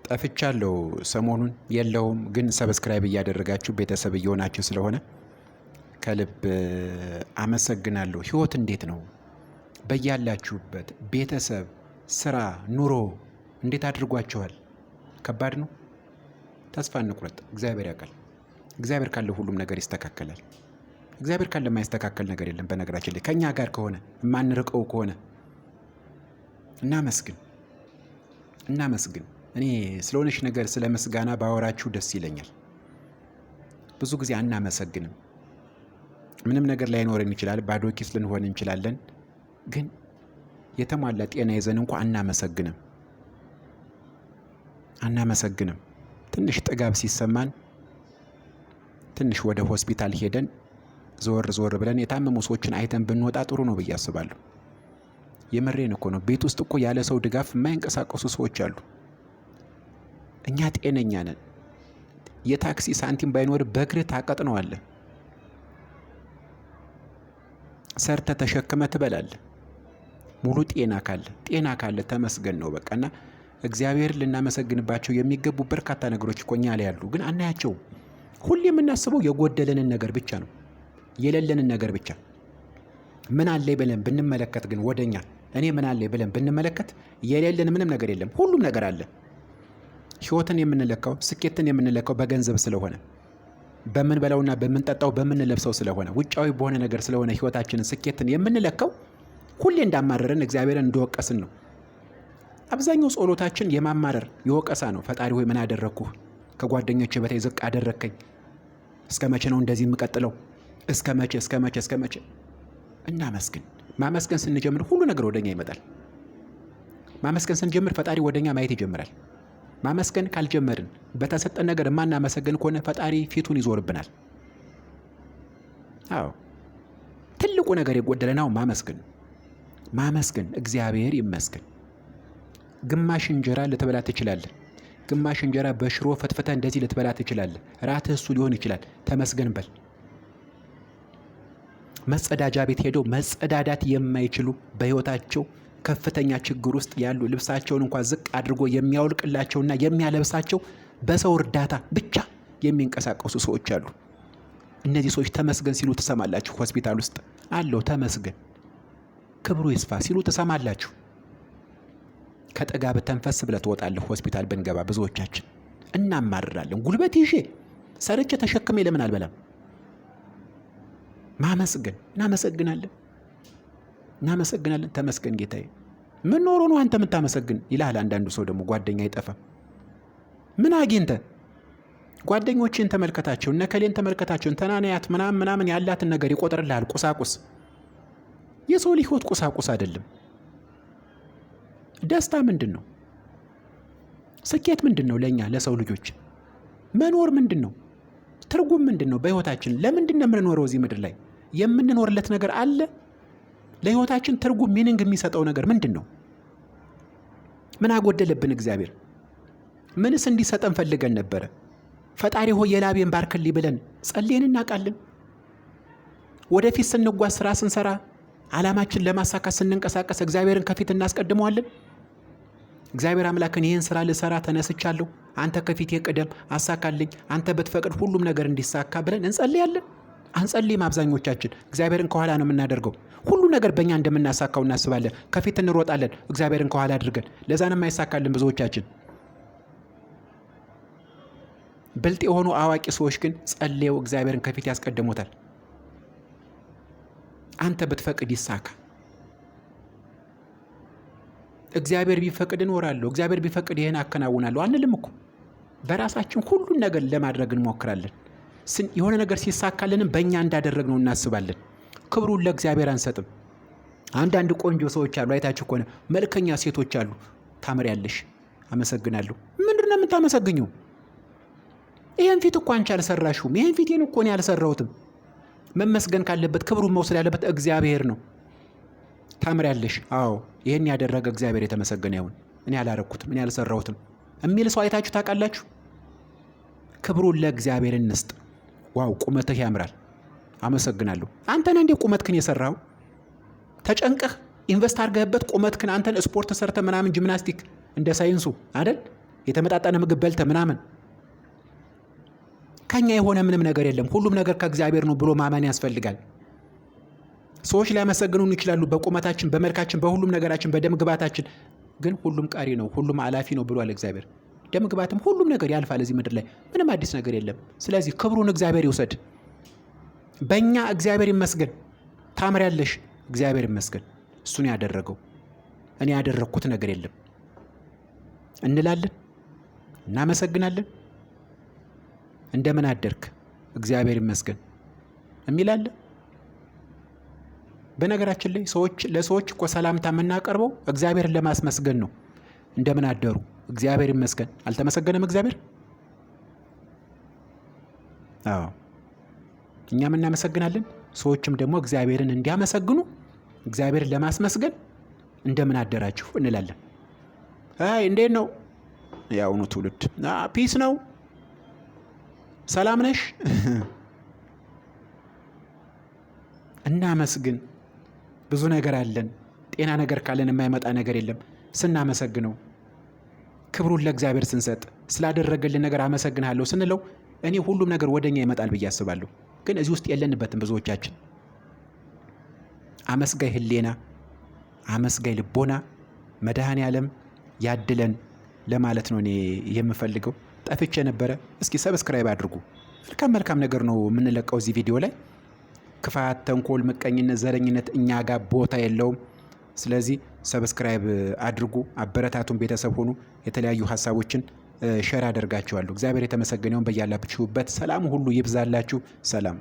ጠፍቻለሁ ሰሞኑን የለውም ግን ሰብስክራይብ እያደረጋችሁ ቤተሰብ እየሆናችሁ ስለሆነ ከልብ አመሰግናለሁ። ህይወት እንዴት ነው? በያላችሁበት ቤተሰብ፣ ስራ፣ ኑሮ እንዴት አድርጓችኋል? ከባድ ነው? ተስፋ እንቁረጥ። እግዚአብሔር ያውቃል። እግዚአብሔር ካለ ሁሉም ነገር ይስተካከላል። እግዚአብሔር ካለ የማይስተካከል ነገር የለም። በነገራችን ላይ ከኛ ጋር ከሆነ የማንርቀው ከሆነ እናመስግን። እኔ ስለሆነች ነገር ስለ ምስጋና ባወራችሁ ደስ ይለኛል። ብዙ ጊዜ አናመሰግንም። ምንም ነገር ላይኖረን ይችላል፣ ባዶ ኪስ ልንሆን እንችላለን። ግን የተሟላ ጤና ይዘን እንኳን አናመሰግንም። ትንሽ ጥጋብ ሲሰማን ትንሽ ወደ ሆስፒታል ሄደን ዞር ብለን የታመሙ ሰዎችን አይተን ብንወጣ ጥሩ ነው ብዬ አስባለሁ። የምሬን እኮ ነው። ቤት ውስጥ እኮ ያለ ሰው ድጋፍ የማይንቀሳቀሱ ሰዎች አሉ። እኛ ጤነኛ ነን። የታክሲ ሳንቲም ባይኖር በእግር ታቀጥነዋለህ። ሰርተ ተሸክመ ትበላለህ። ሙሉ ጤና ካለ ተመስገን ነው በቃና እግዚአብሔር ልናመሰግንባቸው የሚገቡ በርካታ ነገሮች እኮ እኛ ላይ ያሉ፣ ግን አናያቸውም። ሁሌ የምናስበው የጎደለንን ነገር ብቻ ነው፣ የሌለንን ነገር ብቻ። ምን አለ ብለን ብንመለከት ግን ወደኛ እኔ ምን አለ ብለን ብንመለከት የሌለን ምንም ነገር የለም። ሁሉም ነገር አለ። ህይወትን የምንለካው ስኬትን የምንለካው በገንዘብ ስለሆነ በምንበላውና በምንጠጣው በምንለብሰው ስለሆነ ውጫዊ በሆነ ነገር ስለሆነ ህይወታችንን ስኬትን የምንለካው ሁሌ እንዳማረርን እግዚአብሔርን እንደወቀስን ነው። አብዛኛው ጸሎታችን የማማረር የወቀሳ ነው። ፈጣሪ ሆይ ምን አደረግኩህ? ከጓደኞቼ በታይ ዝቅ አደረግከኝ። እስከ መቼ ነው እንደዚህ የምቀጥለው? እስከ መቼ? እናመስግን። ማመስገን ስንጀምር ሁሉ ነገር ወደኛ ይመጣል። ማመስገን ስንጀምር ፈጣሪ ወደኛ ማየት ይጀምራል። ማመስገን ካልጀመርን በተሰጠን ነገር የማናመሰግን ከሆነ ፈጣሪ ፊቱን ይዞርብናል። አዎ ትልቁ ነገር የጎደለናው ማመስገን። እግዚአብሔር ይመስገን። ግማሽ እንጀራ ልትበላ ትችላለህ። ግማሽ እንጀራ በሽሮ ፈትፈተ እንደዚህ ልትበላ ትችላለህ። ራትህ እሱ ሊሆን ይችላል። ተመስገን በል። መጸዳጃ ቤት ሄደው መጸዳዳት የማይችሉ በህይወታቸው ከፍተኛ ችግር ውስጥ ያሉ ልብሳቸውን እንኳን ዝቅ አድርጎ የሚያወልቅላቸውና የሚያለብሳቸው በሰው እርዳታ ብቻ የሚንቀሳቀሱ ሰዎች አሉ። እነዚህ ሰዎች ተመስገን ሲሉ ትሰማላችሁ። ሆስፒታል ውስጥ አለው ተመስገን ክብሩ ይስፋ ሲሉ ትሰማላችሁ። ከጥጋብ ተንፈስ ብለህ ትወጣለህ። ሆስፒታል ብንገባ ብዙዎቻችን እናማርራለን። ጉልበት ይዤ ሰርቼ ተሸክሜ ለምን አልበላም? እናመሰግናለን። ተመስገን ጌታዬ። ምን ኖሮ ነው አንተ የምታመሰግን ይላል። አንዳንዱ ሰው ደግሞ ጓደኛ አይጠፋም። ምን አግኝተ? ጓደኞችን ተመልከታቸው፣ እነከሌን ተመልከታቸው፣ ተናናያት ምናምን ያላትን ነገር ይቆጥርልሃል። ቁሳቁስ። የሰው ልጅ ህይወት ቁሳቁስ አይደለም። ደስታ ምንድን ነው? ስኬት ምንድን ነው? ለኛ ለሰው ልጆች መኖር ምንድን ነው? ትርጉም ምንድን ነው? በህይወታችን ለምንድን ነው የምንኖረው? እዚህ ምድር ላይ የምንኖርለት ነገር አለ? ለህይወታችን ትርጉም ሚኒንግ የሚሰጠው ነገር ምንድን ነው? ምን አጎደለብን? እግዚአብሔር ምንስ እንዲሰጠን ፈልገን ነበረ? ፈጣሪ ሆይ የላቤን ባርክልኝ ብለን ጸልየን እናውቃለን? ወደፊት ስንጓዝ፣ ስራ ስንሰራ፣ ዓላማችን ለማሳካት ስንንቀሳቀስ እግዚአብሔርን ከፊት እናስቀድመዋለን? እግዚአብሔር አምላክን ይህን ስራ ልሰራ ተነስቻለሁ፣ አንተ ከፊቴ ቅደም፣ አሳካልኝ፣ አንተ ብትፈቅድ ሁሉም ነገር እንዲሳካ ብለን እንጸልያለን? አንጸልይም። አብዛኞቻችን እግዚአብሔርን ከኋላ ነው የምናደርገው። ሁሉ ነገር በእኛ እንደምናሳካው እናስባለን። ከፊት እንሮጣለን እግዚአብሔርን ከኋላ አድርገን። ለዛ ነው የማይሳካልን ብዙዎቻችን። ብልጥ የሆኑ አዋቂ ሰዎች ግን ጸልየው እግዚአብሔርን ከፊት ያስቀድሞታል። አንተ ብትፈቅድ ይሳካ፣ እግዚአብሔር ቢፈቅድ እኖራለሁ፣ እግዚአብሔር ቢፈቅድ ይህን አከናውናለሁ አንልም እኮ። በራሳችን ሁሉን ነገር ለማድረግ እንሞክራለን። የሆነ ነገር ሲሳካልንም በእኛ እንዳደረግነው እናስባለን። ክብሩን ለእግዚአብሔር አንሰጥም። አንዳንድ ቆንጆ ሰዎች አሉ፣ አይታችሁ ከሆነ መልከኛ ሴቶች አሉ። ታምሪያለሽ፣ አመሰግናለሁ። ምንድን ነው የምታመሰግኘው? ይህን ፊት እኮ አንቺ አልሰራሽውም። ይህን ፊቴን እኮ እኔ አልሰራሁትም። መመስገን ካለበት ክብሩን መውሰድ ያለበት እግዚአብሔር ነው። ታምሪያለሽ፣ አዎ ይህን ያደረገ እግዚአብሔር የተመሰገነ ይሁን። እኔ አላረኩትም፣ እኔ አልሰራሁትም የሚል ሰው አይታችሁ ታውቃላችሁ? ክብሩን ለእግዚአብሔር እንስጥ። ዋው ቁመትህ ያምራል፣ አመሰግናለሁ። አንተ ነህ እንዴ ቁመትክን የሰራው? ተጨንቀህ ኢንቨስት አድርገህበት ቁመትክን አንተን ስፖርት ሰርተ ምናምን ጂምናስቲክ እንደ ሳይንሱ አይደል የተመጣጠነ ምግብ በልተ ምናምን ከኛ የሆነ ምንም ነገር የለም፣ ሁሉም ነገር ከእግዚአብሔር ነው ብሎ ማመን ያስፈልጋል። ሰዎች ሊያመሰግኑን ይችላሉ በቁመታችን፣ በመልካችን፣ በሁሉም ነገራችን፣ በደም ግባታችን፣ ግን ሁሉም ቀሪ ነው፣ ሁሉም አላፊ ነው ብሏል እግዚአብሔር። ደም ግባትም ሁሉም ነገር ያልፋል። እዚህ ምድር ላይ ምንም አዲስ ነገር የለም። ስለዚህ ክብሩን እግዚአብሔር ይውሰድ። በእኛ እግዚአብሔር ይመስገን። ታምሪያለሽ፣ እግዚአብሔር ይመስገን። እሱን ያደረገው እኔ ያደረግኩት ነገር የለም እንላለን፣ እናመሰግናለን። እንደምን አደርክ እግዚአብሔር ይመስገን የሚላለን። በነገራችን ላይ ለሰዎች እኮ ሰላምታ የምናቀርበው እግዚአብሔርን ለማስመስገን ነው። እንደምን አደሩ እግዚአብሔር ይመስገን። አልተመሰገነም እግዚአብሔር? አዎ፣ እኛም እናመሰግናለን። ሰዎችም ደግሞ እግዚአብሔርን እንዲያመሰግኑ እግዚአብሔርን ለማስመስገን እንደምን አደራችሁ እንላለን። አይ እንዴት ነው የአሁኑ ትውልድ? ፒስ ነው፣ ሰላም ነሽ? እናመስግን። ብዙ ነገር አለን። ጤና ነገር ካለን የማይመጣ ነገር የለም። ስናመሰግነው፣ ክብሩን ለእግዚአብሔር ስንሰጥ፣ ስላደረገልን ነገር አመሰግንሃለሁ ስንለው እኔ ሁሉም ነገር ወደኛ ይመጣል ብዬ አስባለሁ። ግን እዚህ ውስጥ የለንበትም ብዙዎቻችን። አመስጋይ ህሌና፣ አመስጋይ ልቦና መድኃኔ ዓለም ያድለን ለማለት ነው እኔ የምፈልገው። ጠፍቼ ነበረ። እስኪ ሰብስክራይብ አድርጉ። መልካም ነገር ነው የምንለቀው እዚህ ቪዲዮ ላይ። ክፋት፣ ተንኮል፣ ምቀኝነት፣ ዘረኝነት እኛ ጋር ቦታ የለውም። ስለዚህ ሰብስክራይብ አድርጉ፣ አበረታቱን፣ ቤተሰብ ሆኑ። የተለያዩ ሀሳቦችን ሸር አደርጋችኋለሁ። እግዚአብሔር የተመሰገነውን በያላችሁበት ሰላም ሁሉ ይብዛላችሁ። ሰላም